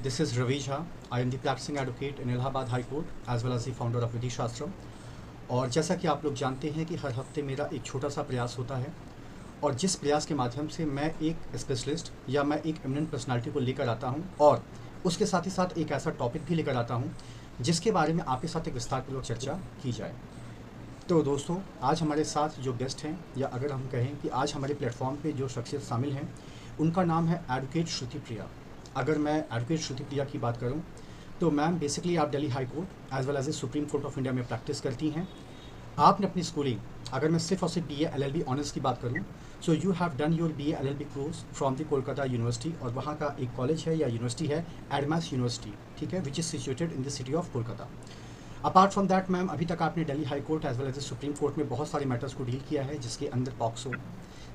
This is Ravi Jha. I am the practicing advocate in Allahabad High Court as well as the founder of विधि शास्त्र। और जैसा कि आप लोग जानते हैं कि हर हफ्ते मेरा एक छोटा सा प्रयास होता है और जिस प्रयास के माध्यम से मैं एक स्पेशलिस्ट या मैं एक एमिनेंट पर्सनालिटी को लेकर आता हूं और उसके साथ ही साथ एक ऐसा टॉपिक भी लेकर आता हूं जिसके बारे में आपके साथ एक विस्तारपूर्वक चर्चा की जाए। तो दोस्तों, आज हमारे साथ जो गेस्ट हैं या अगर हम कहें कि आज हमारे प्लेटफॉर्म पे जो शख्सियत शामिल हैं उनका नाम है एडवोकेट श्रुति प्रिया। अगर मैं एडवोकेट श्रुति प्रिया की बात करूं तो मैम बेसिकली आप Delhi high court as well as a supreme court of India में प्रैक्टिस करती हैं। आपने अपनी स्कूलिंग, अगर मैं सिर्फ और सिर्फ BA LLB ऑनर्स की बात करूं, so you have done your BA LLB course from the Kolkata university और वहाँ का एक कॉलेज है या यूनिवर्सिटी है एडमास यूनिवर्सिटी, ठीक है, which is situated in the city of Kolkata. Apart from that ma'am, अभी तक आपने Delhi high court as well as a supreme court में बहुत सारे मैटर्स को डील किया है, जिसके अंदर पॉक्सो,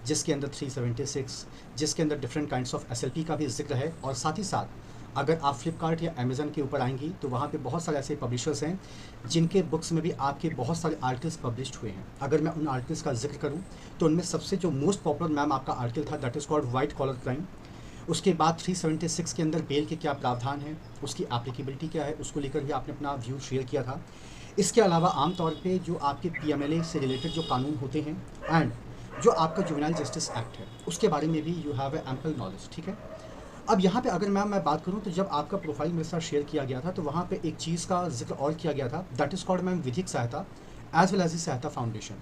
जिसके अंदर 376, जिसके अंदर डिफरेंट काइंड्स ऑफ SLP का भी जिक्र है। और साथ ही साथ अगर आप फ्लिपकार्ट या अमेज़न के ऊपर आएंगी तो वहाँ पे बहुत सारे ऐसे पब्लिशर्स हैं जिनके बुक्स में भी आपके बहुत सारे आर्टिकल्स पब्लिश्ड हुए हैं। अगर मैं उन आर्टिकल्स का जिक्र करूँ तो उनमें सबसे जो मोस्ट पॉपुलर मैम आपका आर्टिकल था that is called white collar crime. उसके बाद 376 के अंदर बेल के क्या प्रावधान है, उसकी एप्लीकेबिलिटी क्या है, उसको लेकर भी आपने अपना व्यू शेयर किया था। इसके अलावा आमतौर पे जो आपके PMLA से रिलेटेड जो कानून होते हैं एंड जो आपका जुवेनाइल जस्टिस एक्ट है उसके बारे में भी you have a ample knowledge, ठीक है। अब यहाँ पे अगर मैं बात करूँ तो जब आपका प्रोफाइल मेरे साथ शेयर किया गया था तो वहाँ पे एक चीज़ का जिक्र और किया गया था दैट इज़ कॉल्ड मैम विधिक सहायता एज वेल एज ए सहायता फाउंडेशन।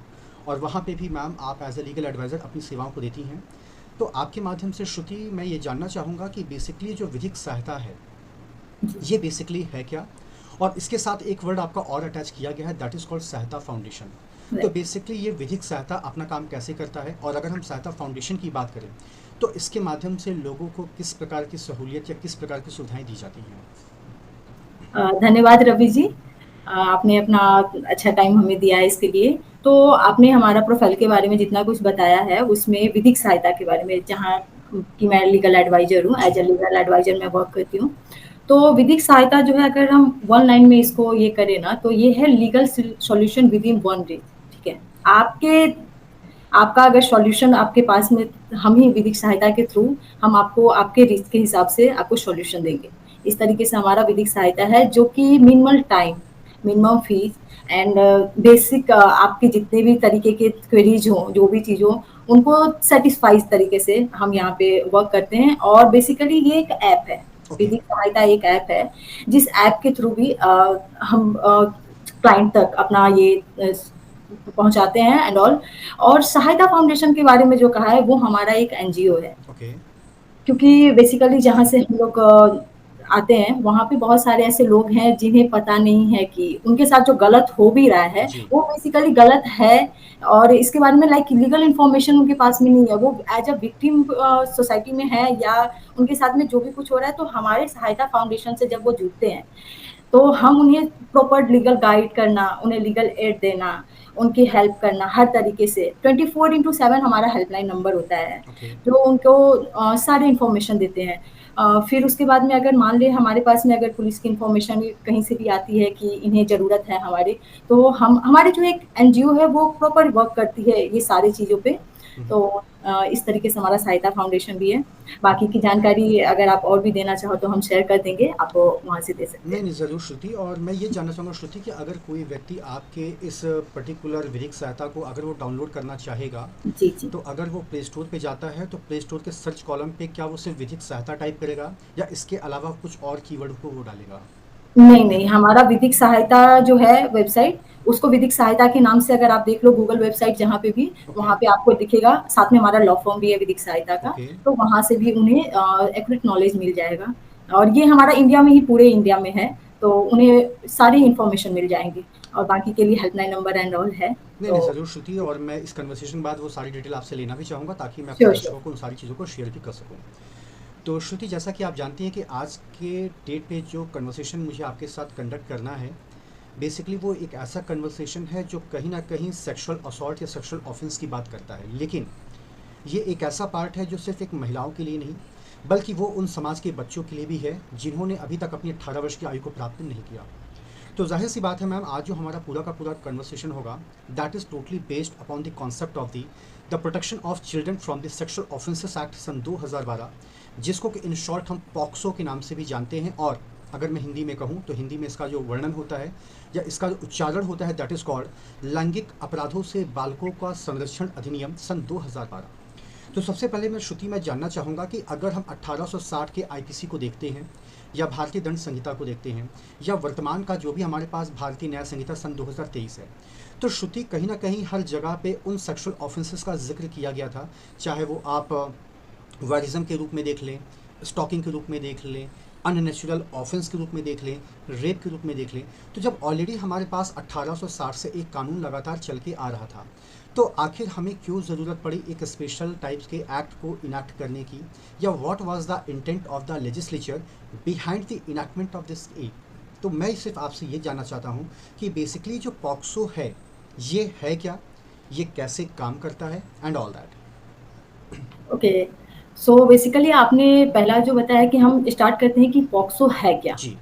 और वहाँ पे भी मैम आप एज ए लीगल एडवाइज़र अपनी सेवाओं को देती हैं। तो आपके माध्यम से श्रुति, मैं ये जानना चाहूँगा कि बेसिकली जो विधिक सहायता है ये बेसिकली है क्या, और इसके साथ एक वर्ड आपका और अटैच किया गया है दैट इज़ कॉल्ड सहायता फाउंडेशन। तो बेसिकली ये विधिक सहायता अपना काम कैसे करता है, और अगर हम सहायता फाउंडेशन की बात करें तो इसके माध्यम से लोगों को किस प्रकार की सहूलियत या किस प्रकार की सुविधाएं दी जाती हैं? धन्यवाद रवि जी। आपने अपना अच्छा टाइम हमें दिया है इसके लिए। तो आपने हमारा प्रोफाइल के बारे में जितना कुछ बताया है उसमें विधिक सहायता के बारे में, जहाँ कि मैं लीगल एडवाइजर हूँ, एज ए लीगल एडवाइजर मैं वर्क करती हूँ। तो विधिक सहायता जो है, अगर हम वन लाइन में इसको ये करें ना, तो ये है legal solution with in one day, ठीक है। आपका अगर सॉल्यूशन आपके पास में, हम ही विधिक सहायता के थ्रू हम आपको आपके रिस्क के हिसाब से आपको सॉल्यूशन देंगे। इस तरीके से हमारा विधिक सहायता है, जो कि minimal time, minimum fees and basic आपके जितने भी तरीके के क्वेरीज हों, जो भी चीज़ हो, उनको सेटिस्फाइज तरीके से हम यहाँ पे वर्क करते हैं। और बेसिकली ये एक ऐप है, विधिक सहायता एक ऐप है, जिस ऐप के थ्रू भी हम क्लाइंट तक अपना ये पहुंचाते हैं एंड ऑल। और सहायता फाउंडेशन के बारे में जो कहा है वो हमारा एक NGO है, क्योंकि बेसिकली जहाँ से हम लोग आते हैं वहाँ पे बहुत सारे ऐसे लोग हैं जिन्हें पता नहीं है कि उनके साथ जो गलत हो भी रहा है वो बेसिकली गलत है, और इसके बारे में लाइक लीगल इन्फॉर्मेशन उनके पास में नहीं है। वो एज अ विक्टिम सोसाइटी में है या उनके साथ में जो भी कुछ हो रहा है, तो हमारे सहायता फाउंडेशन से जब वो जुड़ते हैं तो हम उन्हें प्रॉपर लीगल गाइड करना, उन्हें लीगल एड देना, उनकी हेल्प करना हर तरीके से। 24/7 हमारा हेल्पलाइन नंबर होता है, जो उनको सारे इन्फॉर्मेशन देते हैं। फिर उसके बाद में अगर मान लें हमारे पास में अगर पुलिस की इन्फॉर्मेशन कहीं से भी आती है कि इन्हें ज़रूरत है हमारी, तो हमारी जो एक NGO है वो प्रॉपर वर्क करती है ये सारी चीज़ों पे। तो इस तरीके से हमारा सहायता फाउंडेशन भी है। बाकी की जानकारी अगर आप और भी देना चाहो तो हम शेयर कर देंगे, आप वहाँ से दे सकते हैं। नहीं, ज़रूर श्रुति। और मैं ये जानना चाहूँगा श्रुति कि अगर कोई व्यक्ति आपके इस पर्टिकुलर विधिक सहायता को अगर वो डाउनलोड करना चाहेगा जी, तो अगर वो प्ले स्टोर पे जाता है तो प्ले स्टोर के सर्च कॉलम पे क्या वो सिर्फ विधिक सहायता टाइप करेगा या इसके अलावा कुछ और कीवर्ड को वो डालेगा? नहीं, हमारा विधिक सहायता जो है वेबसाइट, उसको विधिक सहायता के नाम से अगर आप देख लो गूगल वेबसाइट जहाँ पे भी, वहाँ पे आपको दिखेगा। साथ में हमारा लॉ फॉर्म भी है विधिक सहायता का, तो वहाँ से भी उन्हें एक्यूरेट नॉलेज मिल जाएगा। और ये हमारा इंडिया में ही, पूरे इंडिया में है, तो उन्हें सारी इन्फॉर्मेशन मिल जाएंगी। और बाकी के लिए हेल्पलाइन नंबर एंड ऑल है। नहीं, ज़रूर श्रुति। और मैं इस कन्वर्सेशन के बाद वो सारी डिटेल आपसे लेना भी चाहूँगा ताकि मैं अपने दर्शकों को उन सारी चीज़ों को शेयर भी कर सकूँ। तो श्रुति, जैसा कि आप जानती हैं कि आज के डेट पे जो कन्वर्सेशन मुझे आपके साथ कंडक्ट करना है, बेसिकली वो एक ऐसा कन्वर्सेशन है जो कहीं ना कहीं सेक्सुअल असॉल्ट या सेक्सुअल ऑफेंस की बात करता है। लेकिन ये एक ऐसा पार्ट है जो सिर्फ एक महिलाओं के लिए नहीं, बल्कि वो उन समाज के बच्चों के लिए भी है जिन्होंने अभी तक अपनी 18 वर्ष की आयु को प्राप्त नहीं किया। तो जाहिर सी बात है मैम, आज जो हमारा पूरा का पूरा कन्वर्सेशन होगा that is totally based upon the concept of the protection of children from the sexual offences act सन 2012, जिसको कि इन शॉर्ट हम पॉक्सो के नाम से भी जानते हैं। और अगर मैं हिंदी में कहूँ तो हिंदी में इसका जो वर्णन होता है या इसका जो उच्चारण होता है दैट इज़ कॉल्ड लैंगिक अपराधों से बालकों का संरक्षण अधिनियम सन 2012। तो सबसे पहले मैं श्रुति में जानना चाहूँगा कि अगर हम 1860 के आईपीसी को देखते हैं या भारतीय दंड संहिता को देखते हैं या वर्तमान का जो भी हमारे पास भारतीय न्याय संहिता सन 2023 है, तो श्रुति कहीं ना कहीं हर जगह पे उन सेक्सुअल ऑफेंसेस का जिक्र किया गया था, चाहे वो आप वायरिज्म के रूप में देख लें, स्टॉकिंग के रूप में देख लें, अननेचुरल ऑफेंस के रूप में देख लें, रेप के रूप में देख लें। तो जब ऑलरेडी हमारे पास 1860 से एक कानून लगातार चल के आ रहा था, तो आखिर हमें क्यों ज़रूरत पड़ी एक स्पेशल टाइप्स के एक्ट को इनैक्ट करने की, या what was the intent of the legislature behind the enactment of this act. तो मैं सिर्फ आपसे ये जानना चाहता हूँ कि बेसिकली जो पॉक्सो है ये है क्या, ये कैसे काम करता है and all that. Okay, so basically आपने पहला जो बताया कि हम स्टार्ट करते हैं कि पॉक्सो है क्या। जी,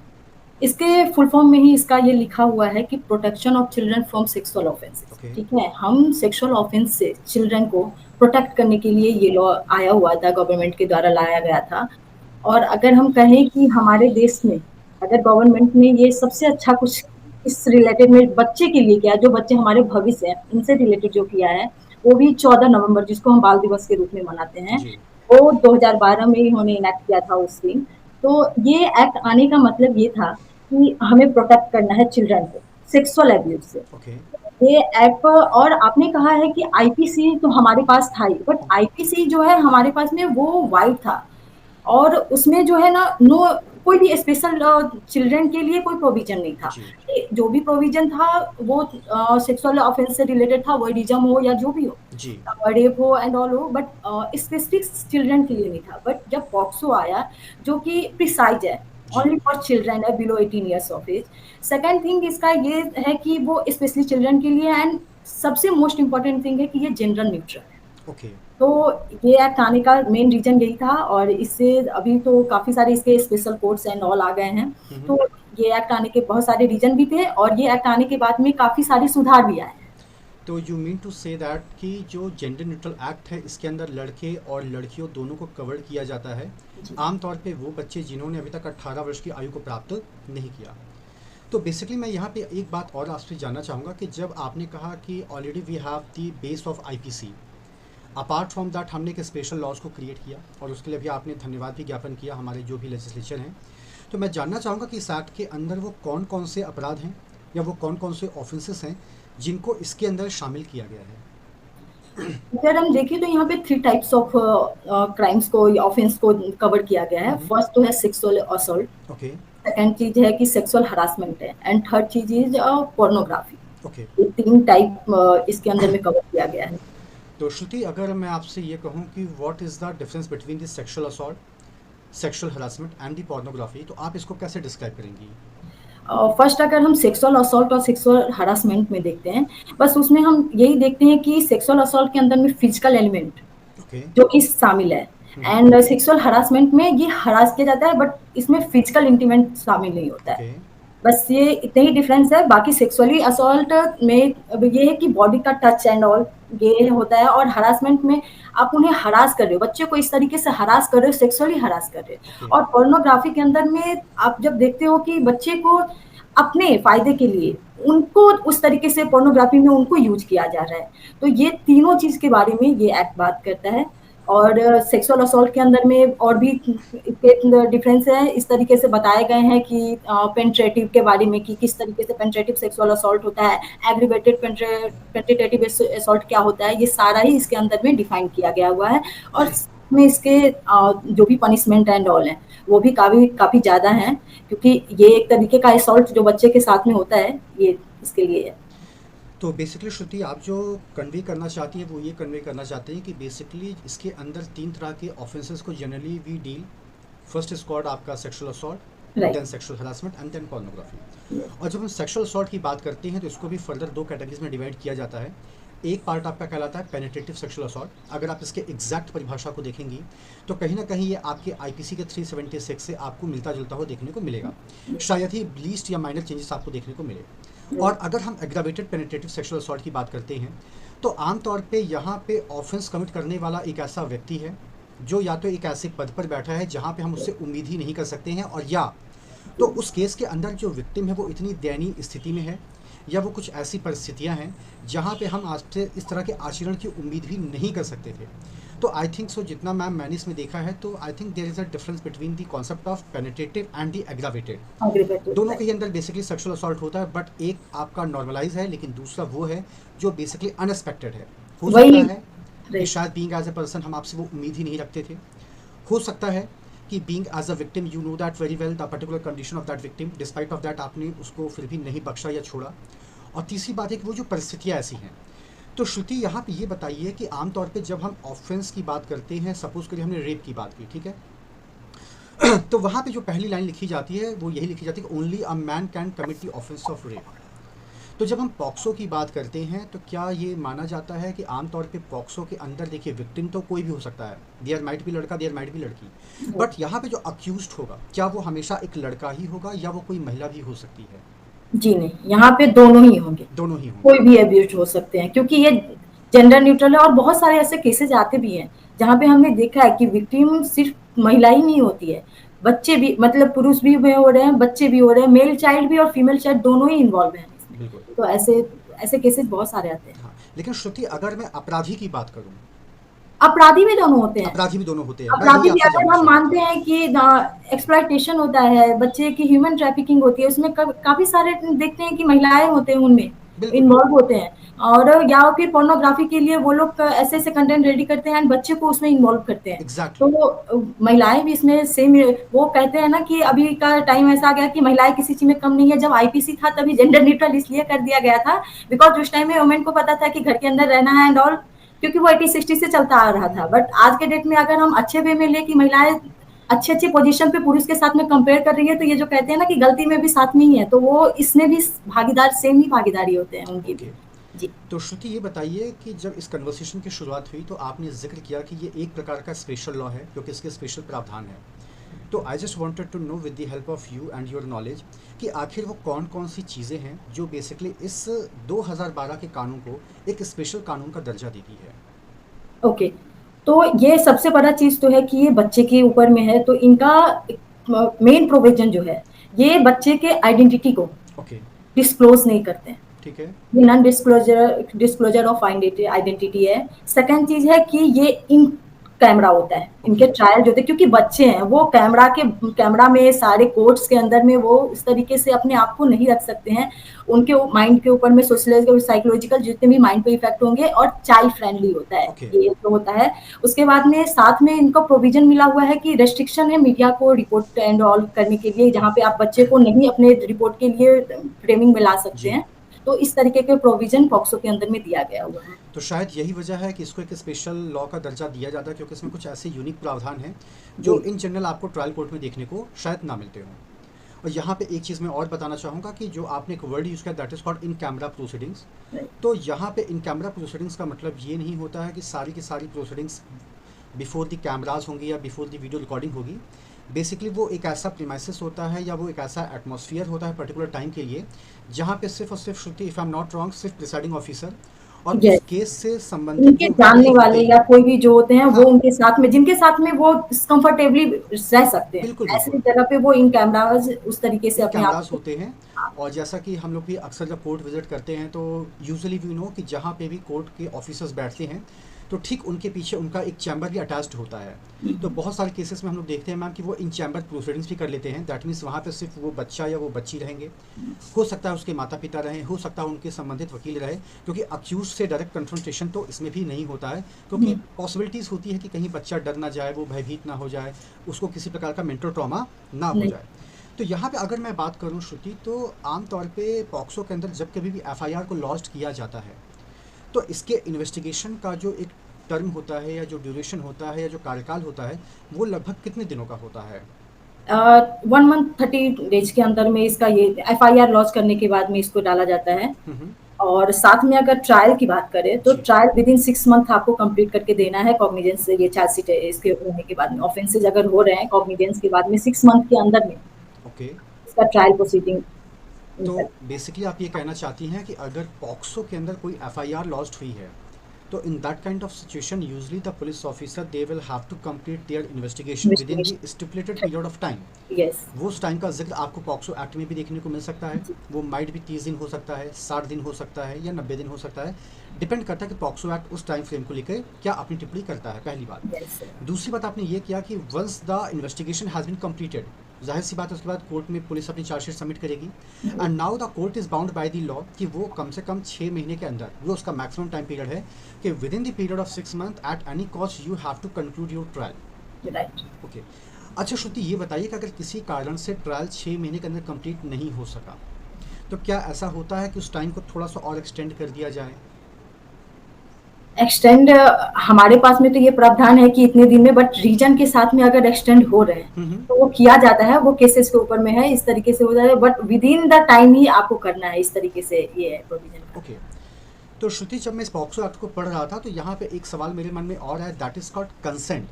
इसके फुल फॉर्म में ही इसका ये लिखा हुआ है कि protection of children from sexual offences. Okay, ठीक है, हम सेक्सुअल ऑफेंस से चिल्ड्रन को प्रोटेक्ट करने के लिए ये लॉ आया हुआ था, गवर्नमेंट के द्वारा लाया गया था। और अगर हम कहें कि हमारे देश में अगर गवर्नमेंट ने ये सबसे अच्छा कुछ इस रिलेटेड में बच्चे के लिए किया, जो बच्चे हमारे भविष्य हैं इनसे रिलेटेड जो किया है, वो भी 14 नवंबर जिसको हम बाल दिवस के रूप में मनाते हैं, जी, वो 2012 में इन्होंने इनेक्ट किया था उस दिन। तो ये एक्ट आने का मतलब ये था कि हमें प्रोटेक्ट करना है चिल्ड्रन को सेक्सुअल एब्यूज से। ओके, ये एक्ट, और आपने कहा है कि आईपीसी तो हमारे पास था ही, बट आईपीसी जो है हमारे पास में वो वाइड था, और उसमें जो है ना नो कोई भी स्पेशल चिल्ड्रन के लिए कोई प्रोविजन नहीं था। जी, जो भी प्रोविजन था वो सेक्सुअल ऑफेंस से रिलेटेड था, वर्डिज्म हो या जो भी हो, जी, रेप हो एंड ऑल हो, बट स्पेसिफिक चिल्ड्रन के लिए नहीं था। बट जब पॉक्सो आया जो कि प्रिसाइज है, जी, ओनली फॉर चिल्ड्रन है below 18 years of age. Second thing इसका ये है कि वो स्पेशली चिल्ड्रन के लिए, एंड सबसे मोस्ट इंपॉर्टेंट थिंग है कि ये जेंडर न्यूट्रल है। ओके, तो ये एक्ट आने का मेन रीजन यही था, और इससे अभी तो काफ़ी सारे इसके स्पेशल कोर्ट्स एंड ऑल आ गए हैं। तो ये एक्ट आने के बहुत सारे रीजन भी थे, और ये एक्ट आने के बाद में काफ़ी सारे सुधार भी आए हैं। तो you mean to say that कि जो जेंडर न्यूट्रल एक्ट है इसके अंदर लड़के और लड़कियों दोनों को कवर किया जाता है, जी। आमतौर पे वो बच्चे जिन्होंने अभी तक 18 वर्ष की आयु को प्राप्त नहीं किया। तो बेसिकली मैं यहाँ पे एक बात और आपसे जानना चाहूँगा कि जब आपने कहा कि already we have the base of IPC, apart from that हमने एक स्पेशल लॉज को क्रिएट किया और उसके लिए भी आपने धन्यवाद भी ज्ञापन किया हमारे जो भी लेजिस्लेचर हैं। तो मैं जानना चाहूँगा कि इस एक्ट के अंदर वो कौन कौन से अपराध हैं या वो कौन कौन से ऑफेंसेस हैं जिनको इसके अंदर शामिल किया गया है। अगर हम देखें तो यहाँ पे 3 टाइप्स ऑफ क्राइम्स को या ऑफेंस को कवर किया गया है। फर्स्ट तो है सेक्सुअल असॉल्ट, ओके, सेकंड चीज है कि सेक्सुअल हरासमेंट है, एंड थर्ड चीज इज पोर्नोग्राफी। ओके। ये 3 टाइप इसके अंदर में कवर किया गया है। तो श्रुति, अगर मैं आपसे ये कहूँ कि what is the difference between the sexual assault, sexual harassment and the pornography, तो आप इसको कैसे डिस्क्राइब करेंगी? फर्स्ट अगर हम सेक्सुअल असॉल्ट और सेक्सुअल हरासमेंट में देखते हैं, बस उसमें हम यही देखते हैं कि सेक्सुअल असॉल्ट के अंदर में फिजिकल एलिमेंट ओके, जो कि शामिल है, एंड सेक्सुअल हरासमेंट में ये हरास किया जाता है, बट इसमें फिजिकल इंटीमेट शामिल नहीं होता है। ओके, बस ये इतने ही डिफरेंस है। बाकी सेक्सुअली असॉल्ट में अब ये है कि बॉडी का टच एंड ऑल ये होता है, और हरासमेंट में आप उन्हें हरास कर रहे हो, बच्चे को इस तरीके से हरास कर रहे हो, सेक्सुअली हरास कर रहे हो। ओके, और पोर्नोग्राफी के अंदर में आप जब देखते हो कि बच्चे को अपने फायदे के लिए उनको उस तरीके से पोर्नोग्राफी में उनको यूज किया जा रहा है। तो ये तीनों चीज के बारे में ये एक्ट बात करता है। और सेक्सुअल असॉल्ट के अंदर में और भी इसके डिफरेंस है, इस तरीके से बताए गए हैं कि पेनिट्रेटिव के बारे में कि किस तरीके से पेनिट्रेटिव सेक्सुअल असॉल्ट होता है, एग्रीवेटेड पेनिट्रेटिव असॉल्ट क्या होता है, ये सारा ही इसके अंदर में डिफाइन किया गया हुआ है। और में इसके जो भी पनिशमेंट एंड ऑल है वो भी काफी ज्यादा हैं, क्योंकि ये एक तरीके का असॉल्ट जो बच्चे के साथ में होता है, ये इसके लिए है। तो बेसिकली श्रुति, आप जो कन्वे करना चाहती हैं वो ये कन्वे करना चाहते हैं कि बेसिकली इसके अंदर 3 तरह के ऑफेंसेस को generally we deal. First is called आपका sexual assault, right. Then sexual harassment and then pornography. और जब हम सेक्सुअल असॉल्ट की बात करते हैं तो इसको भी फर्दर 2 कैटेगरीज में डिवाइड किया जाता है। एक पार्ट आपका कहलाता है पेनिट्रेटिव सेक्सुअल असॉल्ट। अगर आप इसके एग्जैक्ट परिभाषा को देखेंगी तो कहीं ना कहीं ये आपके आईपीसी के 376 से आपको मिलता जुलता हुआ देखने को मिलेगा, शायद ही लीस्ट या माइनर चेंजेस आपको देखने को मिले। और अगर हम एग्रावेटेड पेनिट्रेटिव सेक्सुअल असॉल्ट की बात करते हैं तो आमतौर पे यहाँ पे ऑफेंस कमिट करने वाला एक ऐसा व्यक्ति है जो या तो एक ऐसे पद पर बैठा है जहाँ पे हम उससे उम्मीद ही नहीं कर सकते हैं, और या तो उस केस के अंदर जो विक्टिम है वो इतनी दयनीय स्थिति में है, या वो कुछ ऐसी परिस्थितियां हैं जहाँ पे हम आपसे इस तरह के आचरण की उम्मीद भी नहीं कर सकते थे। तो आई थिंक सो जितना मैंने इसमें देखा है तो I think there is a difference between the concept of penetrative and the aggravated. दोनों के अंदर बेसिकली सेक्सुअल असॉल्ट होता है, बट एक आपका नॉर्मलाइज है लेकिन दूसरा वो है जो बेसिकली अनएक्सपेक्टेड है। हो सकता है कि शायद बीइंग एज ए पर्सन हम आपसे वो उम्मीद ही नहीं रखते थे। हो सकता है कि being as a victim you know that very well the particular condition of that victim, despite of that आपने उसको फिर भी नहीं बख्शा या छोड़ा। और तीसरी बात है कि वो जो परिस्थितियाँ ऐसी हैं। तो श्रुति यहाँ पे ये बताइए कि आमतौर पे जब हम ऑफेंस की बात करते हैं, सपोज करिए हमने रेप की बात की, ठीक है तो वहाँ पे जो पहली लाइन लिखी जाती है वो यही लिखी जाती है कि only a man can commit the offence of rape. तो जब हम पॉक्सो की बात करते हैं तो क्या ये माना जाता है कि आमतौर पे पॉक्सो के अंदर देखिए विक्टिम तो कोई भी हो सकता है, देयर माइट भी लड़का, देयर माइट भी लड़की, बट यहाँ पे जो अक्यूज्ड होगा क्या वो हमेशा एक लड़का ही होगा या वो कोई महिला भी हो सकती है? जी नहीं, यहाँ पे दोनों ही होंगे, दोनों ही होंगे। कोई भी अब्यूज हो सकते हैं क्योंकि ये जेंडर न्यूट्रल है। और बहुत सारे ऐसे केसेस आते भी हैं जहाँ पे हमने देखा है कि विक्टिम सिर्फ महिला ही नहीं होती है, बच्चे भी, मतलब पुरुष भी हो रहे हैं, बच्चे भी हो रहे हैं, मेल चाइल्ड भी और फीमेल चाइल्ड दोनों ही इन्वॉल्व हैं इसमें। बिल्कुल। तो ऐसे ऐसे केसेस बहुत सारे आते हैं। हाँ, लेकिन श्रुति अगर मैं अपराधी की बात करूँ, अपराधी भी दोनों होते हैं। अपराधी भी दोनों होते हैं, मैं अपराधी यही भी आपसे अगर जानना हम चाह रहा मानते था। हैं कि एक्सप्लॉयटेशन होता है, बच्चे की ह्यूमन ट्रैफिकिंग होती है, उसमें काफ़ी सारे देखते हैं कि महिलाएँ होते हैं उनमें, बिल्कुल इन्वॉल्व बिल्कुल। होते हैं। और या फिर पोर्नोग्राफी के लिए वो लोग ऐसे-ऐसे कंटेंट रेडी करते हैं एंड बच्चे को उसमें इन्वॉल्व करते हैं। एग्जैक्टली तो महिलाएँ भी इसमें सेम, वो कहते हैं ना कि अभी का टाइम ऐसा आ गया कि महिलाएँ किसी चीज़ में कम नहीं है। जब आईपीसी था तभी जेंडर न्यूट्रल इसलिए कर दिया गया था बिकॉज़ उस टाइम में वुमेन को पता था कि घर के अंदर रहना है एंड ऑल, क्योंकि वो 80-60 से चलता आ रहा था। बट आज के डेट में अगर हम अच्छे वे में ले कि महिलाएं अच्छे-अच्छे पोजीशन पे पुरुष के साथ में कंपेयर कर रही है, तो ये जो कहते हैं ना कि गलती में भी साथ में ही है, तो वो इसमें भी भागीदार, सेम ही भागीदारी होते हैं उनकी भी। ओके। जी। तो श्रुति ये बताइए कि जब इस कन्वर्सेशन की शुरुआत हुई तो आपने जिक्र किया कि ये एक प्रकार का स्पेशल लॉ है क्योंकि इसके स्पेशल प्रावधान है। तो I just wanted to know with the help of you and your knowledge कि आखिर वो कौन कौन सी चीज़ें हैं जो बेसिकली इस 2012 के कानून को एक स्पेशल कानून का दर्जा देती है। ओके, तो ये सबसे बड़ा चीज़ तो है कि ये बच्चे के ऊपर में है, तो इनका मेन प्रोविजन जो है, ये बच्चे के आइडेंटिटी को ओके। डिस्क्लोज़ नहीं करते हैं। ठीक है। ये नॉन डिस्क्लोजर ऑफ आइडेंटिटी है। सेकंड चीज है कि ये इन कैमरा होता है, इनके Okay. ट्रायल जो होते हैं, क्योंकि बच्चे हैं वो कैमरा में सारे कोर्ट्स के अंदर में वो इस तरीके से अपने आप को नहीं रख सकते हैं। उनके माइंड के ऊपर में सोशल साइकोलॉजिकल जितने भी माइंड पे इफेक्ट होंगे, और चाइल्ड फ्रेंडली होता है Okay. ये जो होता है। उसके बाद में साथ में इनको प्रोविजन मिला हुआ है कि रेस्ट्रिक्शन है मीडिया को रिपोर्ट एंड ऑल करने के लिए, जहाँ पे आप बच्चे को नहीं अपने रिपोर्ट के लिए फ्रेमिंग में ला सकते जी। हैं। तो इस तरीके के प्रोविजन पॉक्सो के अंदर में दिया गया हुआ है। तो शायद यही वजह है कि इसको एक स्पेशल लॉ का दर्जा दिया जाता है क्योंकि इसमें कुछ ऐसे यूनिक प्रावधान हैं जो जी। इन जनरल आपको ट्रायल कोर्ट में देखने को शायद ना मिलते हों। और यहाँ पे एक चीज़ मैं और बताना चाहूँगा कि जो आपने एक वर्ड यूज़ किया that is called in camera proceedings. तो यहाँ पे इन कैमरा प्रोसीडिंग्स का मतलब ये नहीं होता है कि सारी की सारी प्रोसीडिंग्स बिफोर द कैमराज होंगी या बिफोर द वीडियो रिकॉर्डिंग होगी। बेसिकली वो एक ऐसा प्रीमाइसिस होता है या वो एक ऐसा एटमॉस्फेयर होता है पर्टिकुलर टाइम के लिए जहाँ पे सिर्फ और सिर्फ Shruti, if I am not wrong, सिर्फ प्रिसाइडिंग ऑफिसर और Yes. उस केस से संबंधित उनके जो जानने व्यक्ति वाले होते या हैं। कोई भी जो होते हैं वो हाँ। उनके साथ में, जिनके साथ में वो कंफर्टेबली रह सकते हैं, बिल्कुल ऐसी बिल्कुल। जगह पे वो इन कैमराज उस तरीके से इन अपने आप कैमरास को। होते हैं। और जैसा कि हम लोग भी अक्सर जब कोर्ट विजिट करते हैं तो यूजुअली वी नो कि जहाँ पे भी कोर्ट के ऑफिसर्स बैठते हैं तो ठीक उनके पीछे उनका एक चैम्बर भी अटैच्ड होता है। तो बहुत सारे केसेस में हम लोग देखते हैं मैम कि वो इन चैम्बर प्रोसीडिंग्स भी कर लेते हैं। दैट मीन्स वहाँ पे सिर्फ वो बच्चा या वो बच्ची रहेंगे, हो सकता है उसके माता पिता रहें, हो सकता है उनके संबंधित वकील रहे, क्योंकि अक्यूज से डायरेक्ट कन्फ्रंटेशन तो इसमें भी नहीं होता है क्योंकि पॉसिबिलिटीज़ होती है कि कहीं बच्चा डर ना जाए, वो भयभीत ना हो जाए, उसको किसी प्रकार का मेंटल ट्रॉमा ना हो नहीं। जाए। तो यहाँ पे अगर मैं बात करूँ श्रुति, तो आमतौर पे पॉक्सो के अंदर जब कभी भी एफआईआर को लॉन्च किया जाता है तो इसके इन्वेस्टिगेशन का जो एक टर्म होता है या जो ड्यूरेशन होता है या जो कार्यकाल होता है वो लगभग कितने दिनों का होता है? 1 मंथ 30 डेज के अंदर में इसका ये एफआईआर लॉन्च करने के बाद में इसको डाला जाता है। और साथ में अगर ट्रायल की बात करें तो जी। ट्रायल विदिन 6 मंथ आपको कंप्लीट करके देना है कॉग्निजेंस से, ये चार्जशीट इसके होने के बाद में ऑफेंसेज अगर हो रहे हैं कॉग्निजेंस के बाद में 6 मंथ के अंदर में ओके। इसका ट्रायल प्रोसीडिंग तो कर। बेसिकली आप ये कहना चाहती हैं कि अगर पॉक्सो के अंदर कोई एफआईआर लॉस्ट हुई है, तो in that kind of situation usually the police officer they will have to complete their investigation within the investigation. Stipulated period of time. Yes. वो उस टाइम का जिक्र आपको पॉक्सो एक्ट में भी देखने को मिल सकता है। जी। वो माइट भी 30 दिन हो सकता है, 60 दिन हो सकता है, या 90 दिन हो सकता है। डिपेंड करता है कि पॉक्सो एक्ट उस टाइम फ्रेम को लेकर क्या अपनी टिप्पणी करता है, पहली बात। Yes sir. दूसरी बात आपने ये किया कि once the investigation has been completed, जाहिर सी बात है उसके बाद कोर्ट में पुलिस अपनी चार्जशीट सबमिट करेगी, and now the court is bound by the law कि वो कम से कम 6 महीने के अंदर, वो उसका मैक्सिमम टाइम पीरियड है कि within the period of 6 month at any cost you have to conclude your trial. Right. Okay. अच्छा श्रुति, ये बताइए कि अगर किसी कारण से ट्रायल 6 महीने के अंदर कंप्लीट नहीं हो सका, तो क्या ऐसा होता है कि उस टाइम को थोड़ा सा और एक्सटेंड कर दिया जाए? एक्सटेंड हमारे पास में तो ये प्रावधान है कि इतने दिन में, बट रीजन के साथ में अगर एक्सटेंड हो रहे हैं तो वो किया जाता है, वो केसेस के ऊपर में है, इस तरीके से हो जाता है, but within the time ही आपको करना है, इस तरीके से ये है प्रोविजन। ओके। तो श्रुति, जब मैं इस पॉक्सो एक्ट को पढ़ रहा था तो यहाँ पे एक सवाल मेरे मन में और है, that is called consent.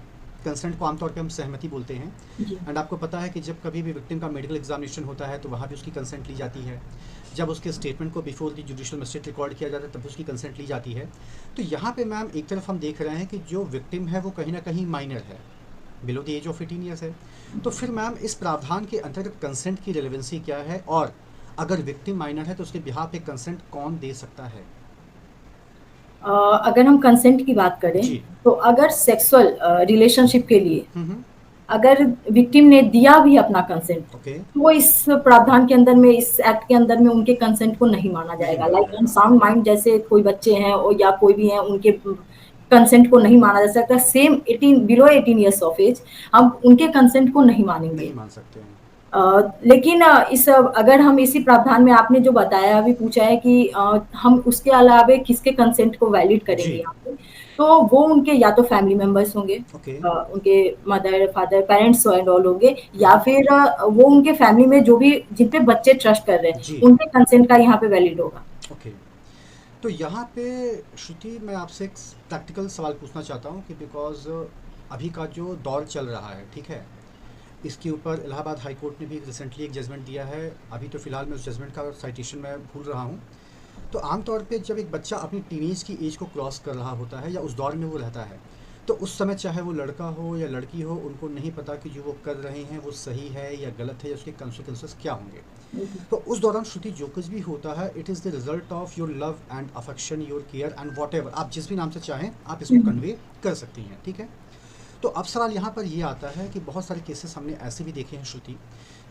Consent को आमतौर पे हम सहमति बोलते हैं। जी। एंड आपको पता है कि जब कभी भी विक्टिम का मेडिकल एग्जामिनेशन होता है तो वहाँ भी उसकी कंसेंट ली जाती है। जब उसके स्टेटमेंट को before the judicial magistrate record किया जाता है तब उसकी कंसेंट ली जाती है। तो यहाँ पे मैम एक तरफ हम देख रहे हैं कि जो विक्टिम है वो कहीं ना कहीं माइनर है, below the age of 18 years है। तो फिर मैम इस प्रावधान के अंतर्गत कंसेंट की रेलेवेंसी क्या है, और अगर विक्टिम माइनर है तो उसके बिहाफ पे कंसेंट कौन दे सकता है? अगर हम कंसेंट की बात करें जी। तो अगर सेक्सुअल रिलेशनशिप के लिए हम्म। अगर विक्टिम ने दिया भी अपना कंसेंट ओके। तो वो इस प्रावधान के अंदर में, इस एक्ट के अंदर में उनके कंसेंट को नहीं माना नहीं जाएगा। माना लाइक जाएगा। अनसाउंड माइंड जैसे कोई बच्चे हैं या कोई भी हैं, उनके कंसेंट को नहीं माना जा सकता। Same 18 below 18 years of age हम उनके कंसेंट को नहीं मानेंगे। नहीं मान सकते हैं। लेकिन अगर हम इसी प्रावधान में, आपने जो बताया अभी पूछा है कि हम उसके अलावे किसके कंसेंट को वैलिड करेंगे जी। यहाँ पे, तो वो उनके या तो फैमिली मेंबर्स होंगे, ओके। उनके mother father parents and all होंगे, या हम्म। फिर वो उनके फैमिली में जो भी जिन पे बच्चे ट्रस्ट कर रहे हैं जी। उनके कंसेंट का यहाँ पे वैलिड होगा। ओके। तो यहाँ पे श्रुति, मैं आपसे एक प्रैक्टिकल सवाल पूछना चाहता हूँ कि बिकॉज अभी का जो दौर चल रहा है, ठीक है, इसके ऊपर इलाहाबाद हाई कोर्ट ने भी रिसेंटली एक जजमेंट दिया है। अभी तो फ़िलहाल मैं उस जजमेंट का साइटेशन मैं भूल रहा हूँ। तो आमतौर पे जब एक बच्चा अपनी टीनेज की एज को क्रॉस कर रहा होता है या उस दौर में वो रहता है, तो उस समय चाहे वो लड़का हो या लड़की हो, उनको नहीं पता कि जो वो कर रहे हैं वो सही है या गलत है, या उसके कंसिक्वेंसेस क्या होंगे। तो उस दौरान श्रुति जो कुछ भी होता है, it is the result of your love and affection, your care and what ever, आप जिस भी नाम से चाहें आप इसको कन्वे कर सकती हैं, ठीक है। तो अब सवाल यहाँ पर ये आता है कि बहुत सारे केसेस हमने ऐसे भी देखे हैं श्रुति,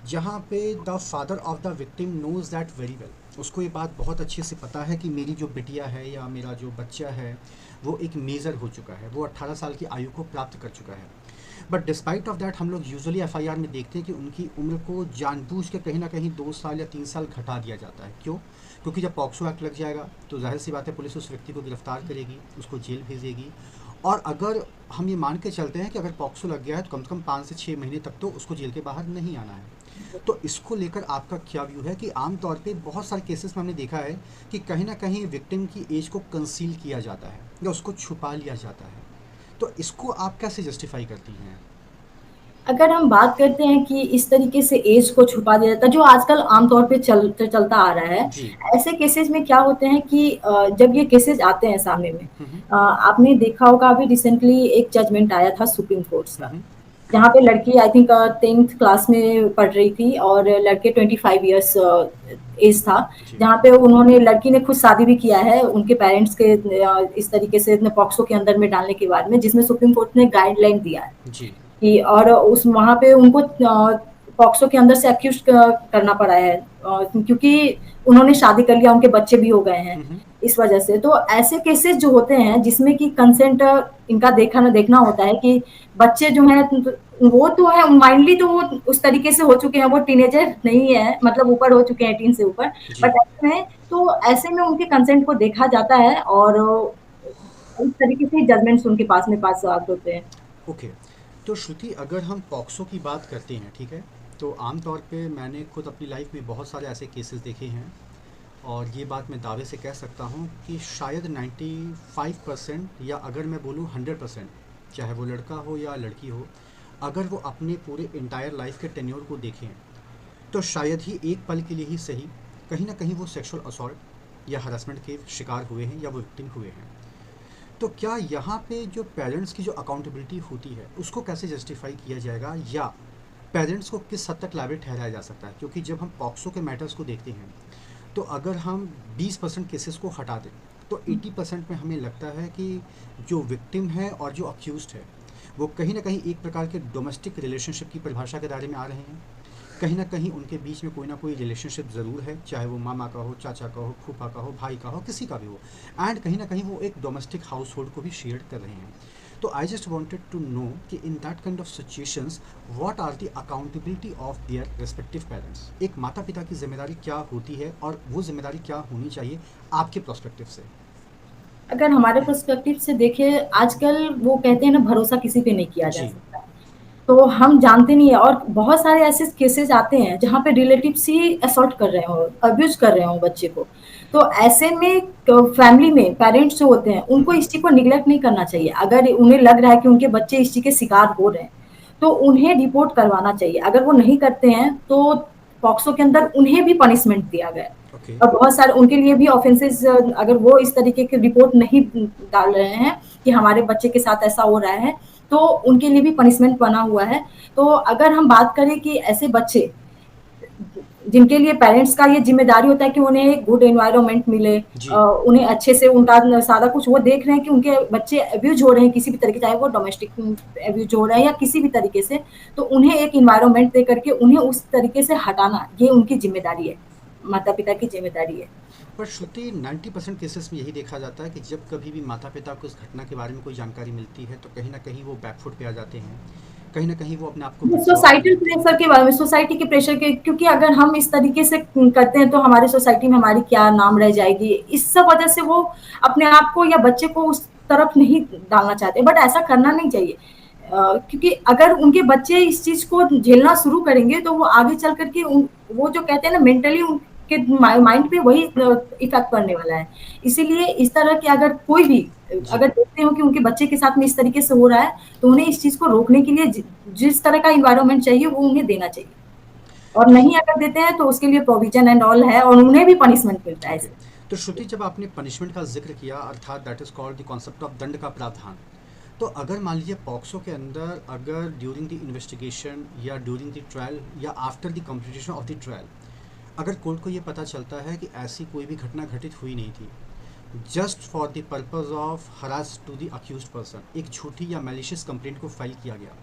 जहाँ पे the father of the victim knows that very well, उसको ये बात बहुत अच्छे से पता है कि मेरी जो बिटिया है या मेरा जो बच्चा है वो एक मेजर हो चुका है, वो 18 साल की आयु को प्राप्त कर चुका है। बट डिस्पाइट ऑफ दैट हम लोग यूजुअली एफआईआर में देखते हैं कि उनकी उम्र को जानबूझ के कहीं ना कहीं 2 साल या 3 साल घटा दिया जाता है। क्यों? क्योंकि जब पॉक्सो एक्ट लग जाएगा तो जाहिर सी बात है पुलिस उस व्यक्ति को गिरफ्तार करेगी, उसको जेल भेजेगी, और अगर हम ये मान के चलते हैं कि अगर पॉक्सो लग गया है तो कम से कम 5 से 6 महीने तक तो उसको जेल के बाहर नहीं आना है। तो इसको लेकर आपका क्या व्यू है कि आमतौर पे बहुत सारे केसेस में हमने देखा है कि कहीं ना कहीं विक्टिम की एज को कंसील किया जाता है या उसको छुपा लिया जाता है, तो इसको आप कैसे जस्टिफाई करती हैं? अगर हम बात करते हैं कि इस तरीके से एज को छुपा दिया जाता है, जो आजकल आमतौर पे चलता आ रहा है, जी। ऐसे केसेस में क्या होते हैं कि जब ये केसेस आते हैं सामने में, हम्म। आपने देखा होगा अभी रिसेंटली एक जजमेंट आया था सुप्रीम कोर्ट का, हम्म। जहाँ पे लड़की आई थिंक 10th क्लास में पढ़ रही थी और लड़के 25 इयर्स एज था, जी। जहाँ पे उन्होंने, लड़की ने खुद शादी भी किया है उनके पेरेंट्स के इस तरीके से पॉक्सो के अंदर में डालने के बाद में, जिसमें सुप्रीम कोर्ट ने गाइडलाइन दिया है जी। कि, और उस वहाँ पे उनको पॉक्सो के अंदर से अक्यूज करना पड़ा है क्योंकि उन्होंने शादी कर लिया, उनके बच्चे भी हो गए हैं हम्म। इस वजह से। तो ऐसे केसेस जो होते हैं जिसमें कि कंसेंट इनका देखना होता है कि बच्चे जो हैं वो तो है माइंडली, तो वो उस तरीके से हो चुके हैं, वो टीनेजर नहीं है, मतलब ऊपर हो चुके हैं 18 से ऊपर, जी। बट ऐसे में तो ऐसे में उनके कंसेंट को देखा जाता है और इस तरीके से जजमेंट्स उनके पास में पास होते हैं। ओके। तो श्रुति, अगर हम पॉक्सो की बात करते हैं, ठीक है, तो आमतौर पे मैंने खुद अपनी लाइफ में बहुत सारे ऐसे केसेस देखे हैं और ये बात मैं दावे से कह सकता हूँ कि शायद 95% या अगर मैं बोलूँ 100%, चाहे वो लड़का हो या लड़की हो, अगर वो अपने पूरे इंटायर लाइफ के टेन्योर को देखें तो शायद ही एक पल के लिए ही सही कहीं ना कहीं वो सेक्सुअल असॉल्ट या हरासमेंट के शिकार हुए हैं या वो विक्टिम हुए हैं। तो क्या यहाँ पे जो पेरेंट्स की जो अकाउंटेबिलिटी होती है उसको कैसे जस्टिफाई किया जाएगा, या पेरेंट्स को किस हद तक लायबल ठहराया जा सकता है? क्योंकि जब हम पॉक्सो के मैटर्स को देखते हैं तो अगर हम 20% केसेस को हटा दें तो 80% में हमें लगता है कि जो विक्टिम है और जो अक्यूज्ड है वो कहीं ना कहीं एक प्रकार के डोमेस्टिक रिलेशनशिप की परिभाषा के दायरे में आ रहे हैं। कहीं ना कहीं उनके बीच में कोई ना कोई रिलेशनशिप ज़रूर है, चाहे वो मामा का हो, चाचा का हो, फूफा का हो, भाई का हो, किसी का भी हो, एंड कहीं ना कहीं वो एक डोमेस्टिक हाउस होल्ड को भी शेयर कर रहे हैं। तो I just wanted to know कि in that kind of situations what are the accountability of their respective parents. एक माता पिता की जिम्मेदारी क्या होती है और वो जिम्मेदारी क्या होनी चाहिए आपके प्रोस्पेक्टिव से? अगर हमारे पर्सपेक्टिव से देखें, आजकल वो कहते हैं ना, भरोसा किसी पे नहीं किया जा जी। सकता। तो हम जानते नहीं है, और बहुत सारे ऐसे केसेस आते हैं जहाँ पे रिलेटिव्स ही असॉल्ट कर रहे हो, अब्यूज कर रहे हो बच्चे को। तो ऐसे में फैमिली में पेरेंट्स जो होते हैं उनको इस चीज को निगलेक्ट नहीं करना चाहिए। अगर उन्हें लग रहा है कि उनके बच्चे इस चीज के शिकार हो रहे हैं तो उन्हें रिपोर्ट करवाना चाहिए। अगर वो नहीं करते हैं तो पॉक्सो के अंदर उन्हें भी पनिशमेंट दिया गया है। ओके। और बहुत सारे उनके लिए भी ऑफेंसेस, अगर वो इस तरीके की रिपोर्ट नहीं डाल रहे हैं कि हमारे बच्चे के साथ ऐसा हो रहा है, तो उनके लिए भी पनिशमेंट बना हुआ है। तो अगर हम बात करें कि ऐसे बच्चे जिनके लिए पेरेंट्स का ये जिम्मेदारी होता है कि उन्हें एक गुड एनवायरनमेंट मिले, जी। उन्हें अच्छे से उनका सारा कुछ वो देख रहे हैं कि उनके बच्चे अब्यूज हो रहे हैं किसी भी तरीके, चाहे वो डोमेस्टिक अब्यूज हो रहे हैं या किसी भी तरीके से, तो उन्हें एक इन्वायरमेंट दे करके उन्हें उस तरीके से हटाना, ये उनकी जिम्मेदारी है, माता पिता की जिम्मेदारी है। पर श्रुति 90% केसेस में यही देखा जाता है कि जब कभी भी माता पिता को इस घटना के बारे में कोई जानकारी मिलती है तो कहीं ना कहीं वो बैकफुट पे आ जाते हैं, कहीं ना कहीं वो अपने आप को विथड्रॉ कर सोसाइटल लेते हैं। प्रेशर के बारे में, सोसाइटी के प्रेशर के, क्योंकि अगर हम इस तरीके से करते हैं तो हमारी सोसाइटी में हमारी क्या नाम रह जाएगी, इस सब वजह से वो अपने आप को या बच्चे को उस तरफ नहीं डालना चाहते। बट ऐसा करना नहीं चाहिए, क्योंकि अगर उनके बच्चे इस चीज को झेलना शुरू करेंगे तो वो आगे चल करके वो जो कहते हैं ना, मेंटली उनके माइंड पे वही इफेक्ट पड़ने वाला है। इसीलिए इस तरह के अगर कोई भी जी। अगर देखते हो कि उनके बच्चे के साथ में इस तरीके से हो रहा है, तो उन्हें इस चीज को रोकने के लिए जिस तरह का इन्वायरमेंट चाहिए वो उन्हें देना चाहिए। और तो नहीं अगर देते हैं तो उसके लिए प्रोविजन एंड ऑल है, और उन्हें भी पनिशमेंट मिलता है ओके। इससे। तो श्रुति, जब आपने पनिशमेंट का जिक्र किया, अर्थात that is called the concept of दंड का प्रावधान, तो अगर मान लीजिए पॉक्सो के अंदर अगर ड्यूरिंग द इन्वेस्टिगेशन या ड्यूरिंग द ट्रायल या after the completion of the trial अगर कोर्ट को ये पता चलता है कि ऐसी कोई भी घटना घटित हुई नहीं थी, just for the purpose of harass to the accuse person, एक झूठी या मैलिशियस कंप्लेंट को फाइल किया गया,